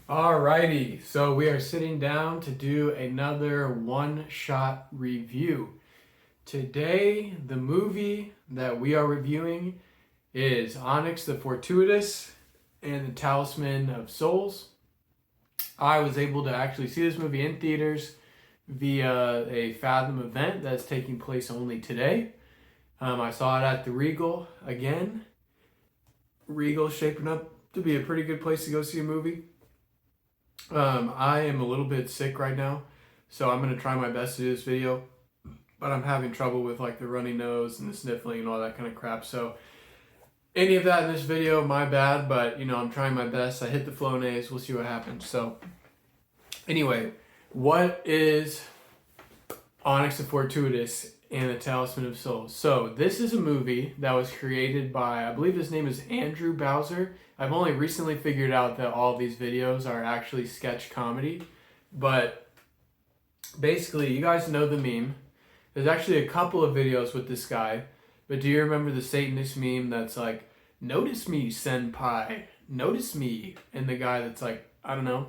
Alrighty, so we are sitting down to do another one-shot review. Today, the movie that we are reviewing is Onyx the Fortuitous and the Talisman of Souls. I was able to actually see this movie in theaters via a Fathom event that's taking place only today. I saw it at the Regal again. Regal's shaping up to be a pretty good place to go see a movie. I am a little bit sick right now, so I'm going to try my best to do this video, but I'm having trouble with like the runny nose and the sniffling and all that kind of crap. So any of that in this video, my bad, but I'm trying my best. I hit the Flonase, we'll see what happens. So anyway, what is Onyx the Fortuitous and the Talisman of Souls? So this is a movie that was created by, I believe his name is Andrew Bowser. I've only recently figured out that all of these videos are actually sketch comedy, but basically you guys know the meme. There's actually a couple of videos with this guy, but do you remember the Satanist meme that's like, "Notice me, senpai, notice me," and the guy that's like, I don't know,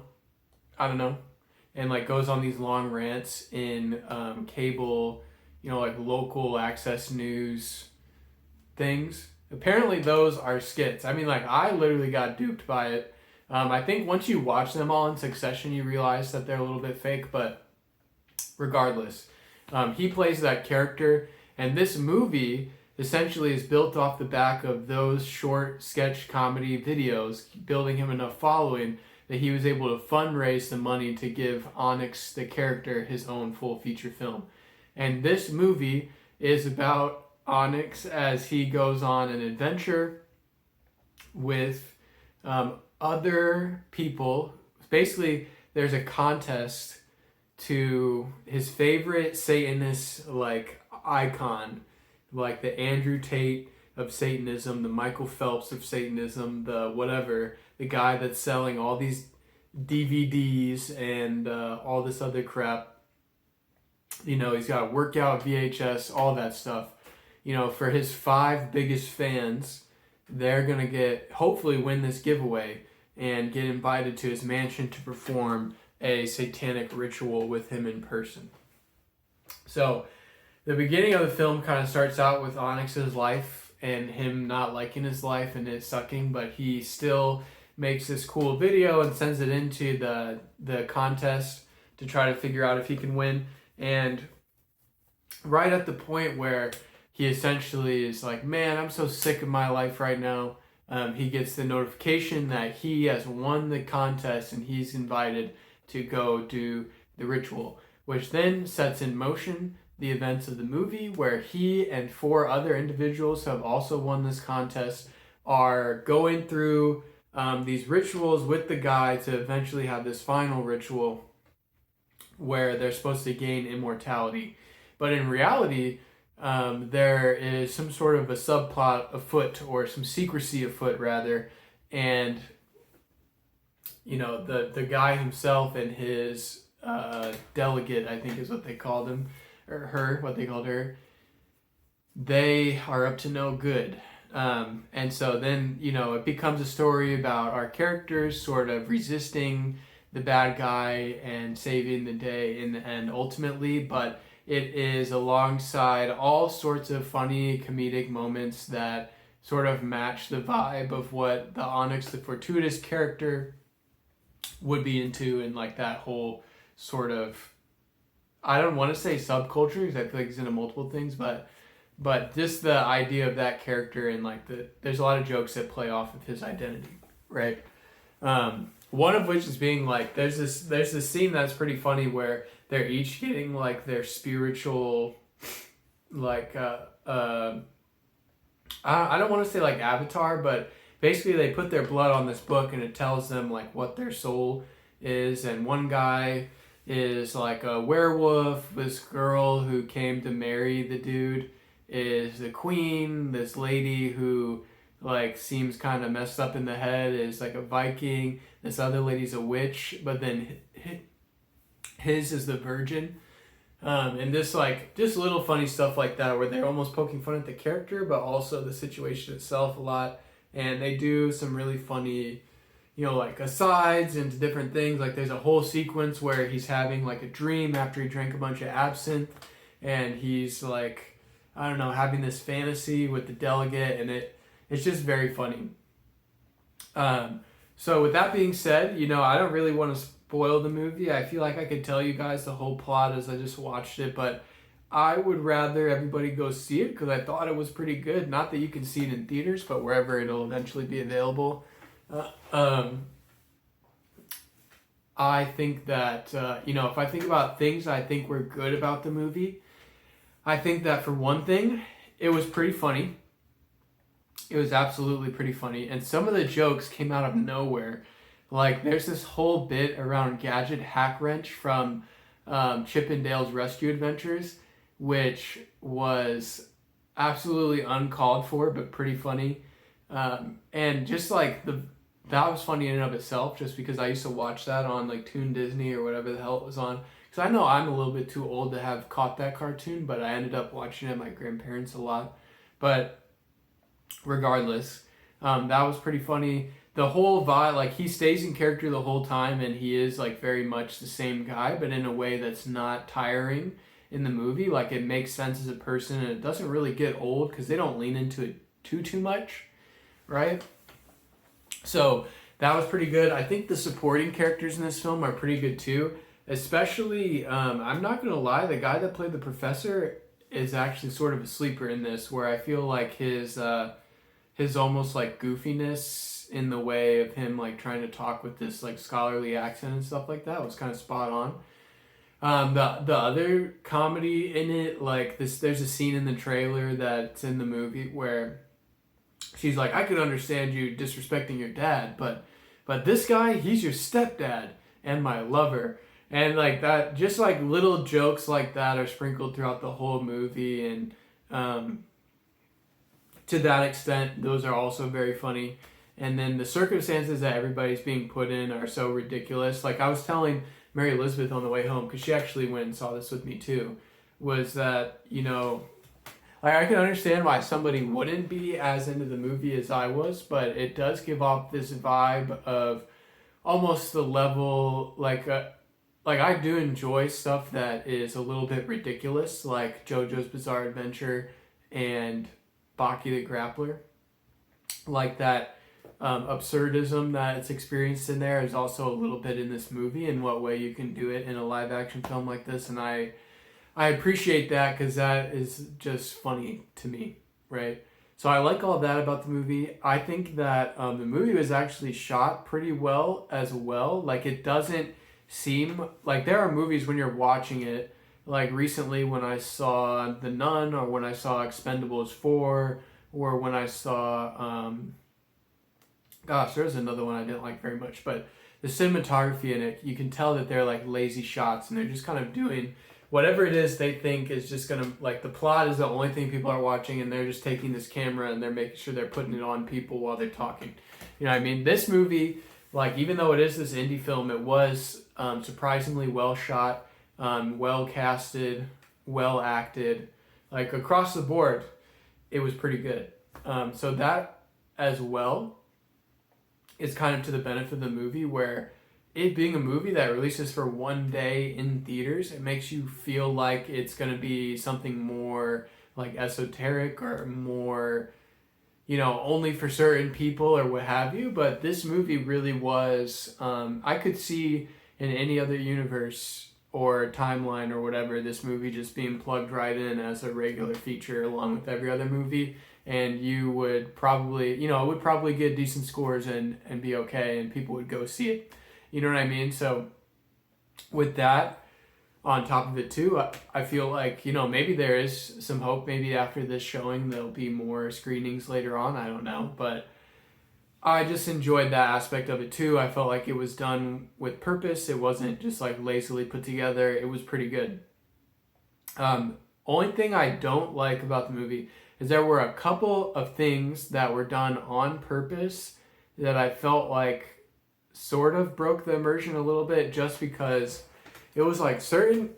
and like goes on these long rants in cable, like local access news things. Apparently those are skits. I mean, like, I literally got duped by it. I think once you watch them all in succession, you realize that they're a little bit fake, but regardless, he plays that character, and this movie essentially is built off the back of those short sketch comedy videos, building him enough following that he was able to fundraise the money to give Onyx, the character, his own full feature film. And this movie is about Onyx as he goes on an adventure with other people. Basically, there's a contest to his favorite Satanist like icon, like the Andrew Tate of Satanism, the Michael Phelps of Satanism, the whatever, the guy that's selling all these DVDs and all this other crap. He's got a workout VHS, all that stuff. For his 5 biggest fans, they're going to hopefully win this giveaway and get invited to his mansion to perform a satanic ritual with him in person. So the beginning of the film kind of starts out with Onyx's life and him not liking his life and it sucking, but he still makes this cool video and sends it into the contest to try to figure out if he can win. And right at the point where he essentially is like, man, I'm so sick of my life right now, he gets the notification that he has won the contest and he's invited to go do the ritual, which then sets in motion the events of the movie where he and 4 other individuals who have also won this contest are going through these rituals with the guy to eventually have this final ritual where they're supposed to gain immortality. But in reality, there is some sort of a subplot afoot, or some secrecy afoot rather, and the guy himself and his delegate, I think is what they called him, or her, what they called her, they are up to no good. And so then, it becomes a story about our characters sort of resisting the bad guy and saving the day in the end ultimately, but it is alongside all sorts of funny comedic moments that sort of match the vibe of what the Onyx the Fortuitous character would be into, and like that whole sort of, I don't want to say subculture because I feel like he's into multiple things, but just the idea of that character, and like there's a lot of jokes that play off of his identity, right? One of which is being like, there's this scene that's pretty funny where they're each getting like their spiritual, like I don't want to say like avatar, but basically they put their blood on this book and it tells them like what their soul is. And one guy is like a werewolf. This girl who came to marry the dude is the queen. This lady who like seems kind of messed up in the head is like a Viking. This other lady's a witch, but then his is the virgin. And this like just little funny stuff like that where they're almost poking fun at the character but also the situation itself a lot. And they do some really funny like asides into different things. Like there's a whole sequence where he's having like a dream after he drank a bunch of absinthe, and he's like, I don't know, having this fantasy with the delegate, and it's just very funny. So with that being said, I don't really want to spoil the movie. I feel like I could tell you guys the whole plot as I just watched it, but I would rather everybody go see it because I thought it was pretty good. Not that you can see it in theaters, but wherever it'll eventually be available. I think that, if I think about things I think were good about the movie, I think that for one thing, it was pretty funny. It was absolutely pretty funny. And some of the jokes came out of nowhere. Like, there's this whole bit around Gadget Hack Wrench from Chip and Dale's Rescue Adventures, which was absolutely uncalled for, but pretty funny. And just like that was funny in and of itself, just because I used to watch that on like Toon Disney or whatever the hell it was on. Because I know I'm a little bit too old to have caught that cartoon, but I ended up watching it at my grandparents a lot. But regardless, that was pretty funny. The whole vibe, like he stays in character the whole time, and he is like very much the same guy, but in a way that's not tiring in the movie. Like it makes sense as a person, and it doesn't really get old because they don't lean into it too much, right? So that was pretty good. I think the supporting characters in this film are pretty good too. Especially, I'm not going to lie, the guy that played the professor is actually sort of a sleeper in this, where I feel like his almost like goofiness in the way of him like trying to talk with this like scholarly accent and stuff like that was kind of spot on. The other comedy in it, like there's a scene in the trailer that's in the movie where she's like, I could understand you disrespecting your dad, but this guy, he's your stepdad and my lover. And like that, just like little jokes like that are sprinkled throughout the whole movie. And to that extent, those are also very funny. And then the circumstances that everybody's being put in are so ridiculous. Like I was telling Mary Elizabeth on the way home, because she actually went and saw this with me too, was that, like I can understand why somebody wouldn't be as into the movie as I was, but it does give off this vibe of almost the level, like I do enjoy stuff that is a little bit ridiculous, like JoJo's Bizarre Adventure and Baki the Grappler. Like that absurdism that it's experienced in there is also a little bit in this movie, in what way you can do it in a live action film like this. And I appreciate that because that is just funny to me, right? So I like all that about the movie. I think that the movie was actually shot pretty well as well. Like it doesn't seem like, there are movies when you're watching it, like recently when I saw The Nun, or when I saw Expendables 4, or when I saw there's another one I didn't like very much, but the cinematography in it, you can tell that they're like lazy shots, and they're just kind of doing whatever it is they think is just gonna, like, the plot is the only thing people are watching, and they're just taking this camera and they're making sure they're putting it on people while they're talking. You know what I mean? This movie, like, even though it is this indie film, it was surprisingly well shot, well casted, well acted. Like, across the board, it was pretty good. So that as well is kind of to the benefit of the movie, where it being a movie that releases for one day in theaters, it makes you feel like it's going to be something more like esoteric or more, only for certain people or what have you. But this movie really was, I could see in any other universe or timeline or whatever, this movie just being plugged right in as a regular feature along with every other movie. And you would probably, it would probably get decent scores and be okay, and people would go see it. You know what I mean? So with that, on top of it too, I feel like, maybe there is some hope. Maybe after this showing, there'll be more screenings later on. I don't know. But I just enjoyed that aspect of it too. I felt like it was done with purpose. It wasn't just like lazily put together. It was pretty good. Only thing I don't like about the movie is there were a couple of things that were done on purpose that I felt like sort of broke the immersion a little bit, just because it was like certain...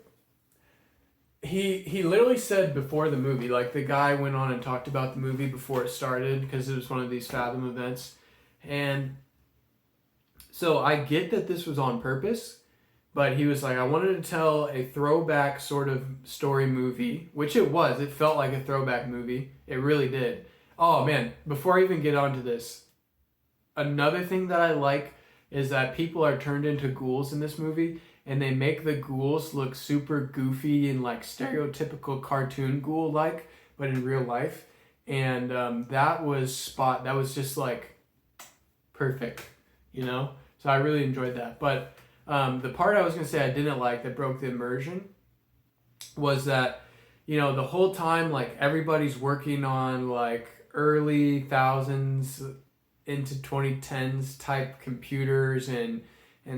He literally said before the movie, like the guy went on and talked about the movie before it started, because it was one of these Fathom events, and So I get that this was on purpose, but he was like, I wanted to tell a throwback sort of story movie, which it was. It felt like a throwback movie. It really did. Oh man, before I even get onto this, another thing that I like is that people are turned into ghouls in this movie, and they make the ghouls look super goofy and like stereotypical cartoon ghoul like, but in real life. And that was just like perfect, you know? So I really enjoyed that. But the part I was going to say I didn't like that broke the immersion was that, you know, the whole time, like, everybody's working on like early thousands into 2010s type computers and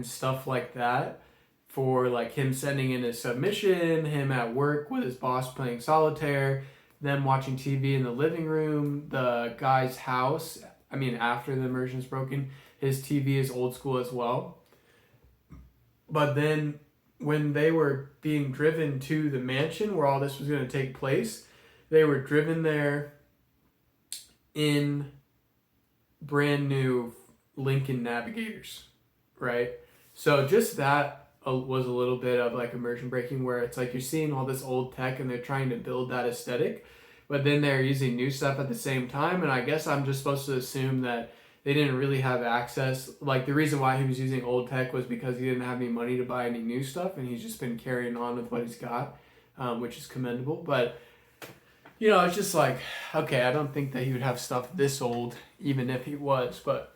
stuff like that, for like him sending in his submission, him at work with his boss playing solitaire, them watching TV in the living room, the guy's house. I mean, after the immersion's broken, his TV is old school as well. But then when they were being driven to the mansion where all this was going to take place, they were driven there in brand new Lincoln Navigators, right? So just that was a little bit of like immersion breaking, where it's like you're seeing all this old tech and they're trying to build that aesthetic, but then they're using new stuff at the same time. And I guess I'm just supposed to assume that they didn't really have access. Like, the reason why he was using old tech was because he didn't have any money to buy any new stuff, and he's just been carrying on with what he's got, which is commendable. But you know, it's just like, okay, I don't think that he would have stuff this old, even if he was, but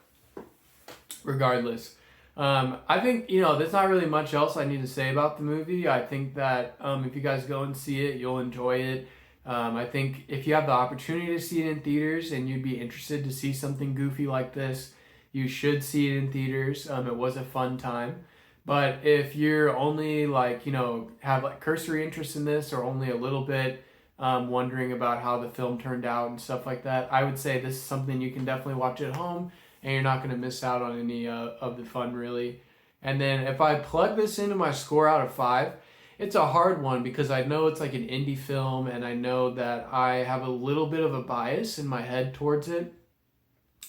regardless. I think, you know, there's not really much else I need to say about the movie. I think that if you guys go and see it, you'll enjoy it. I think if you have the opportunity to see it in theaters and you'd be interested to see something goofy like this, you should see it in theaters. It was a fun time. But if you're only like, you know, have like cursory interest in this, or only a little bit, wondering about how the film turned out and stuff like that, I would say this is something you can definitely watch at home, and you're not going to miss out on any of the fun, really. And then if I plug this into my score out of 5, it's a hard one because I know it's like an indie film, and I know that I have a little bit of a bias in my head towards it.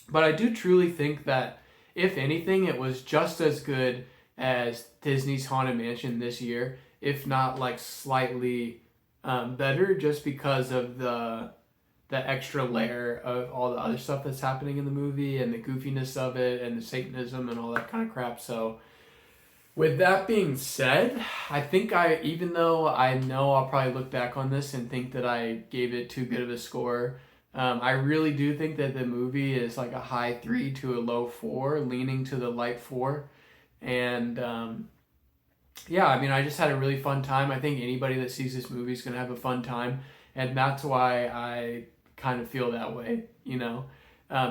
But I do truly think that, if anything, it was just as good as Disney's Haunted Mansion this year, if not like slightly better, just because of the extra layer of all the other stuff that's happening in the movie, and the goofiness of it, and the Satanism and all that kind of crap. So with that being said, I think even though I know I'll probably look back on this and think that I gave it too good of a score, I really do think that the movie is like a high 3 to a low 4, leaning to the light 4. And yeah, I mean, I just had a really fun time. I think anybody that sees this movie is going to have a fun time. And that's why I kind of feel that way, you know?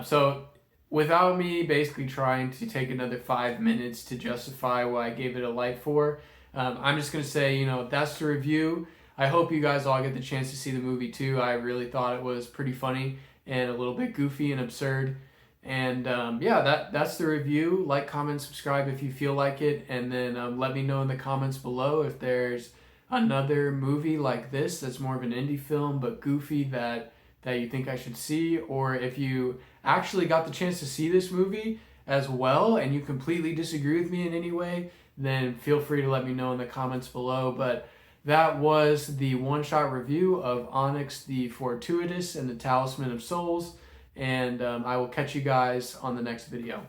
So without me basically trying to take another 5 minutes to justify why I gave it a light 4, I'm just going to say, you know, that's the review. I hope you guys all get the chance to see the movie too. I really thought it was pretty funny and a little bit goofy and absurd. And yeah, that's the review. Like, comment, subscribe if you feel like it. And then let me know in the comments below if there's another movie like this that's more of an indie film but goofy that you think I should see, or if you actually got the chance to see this movie as well and you completely disagree with me in any way, then feel free to let me know in the comments below. But that was the one-shot review of Onyx the Fortuitous and the Talisman of Souls, and I will catch you guys on the next video.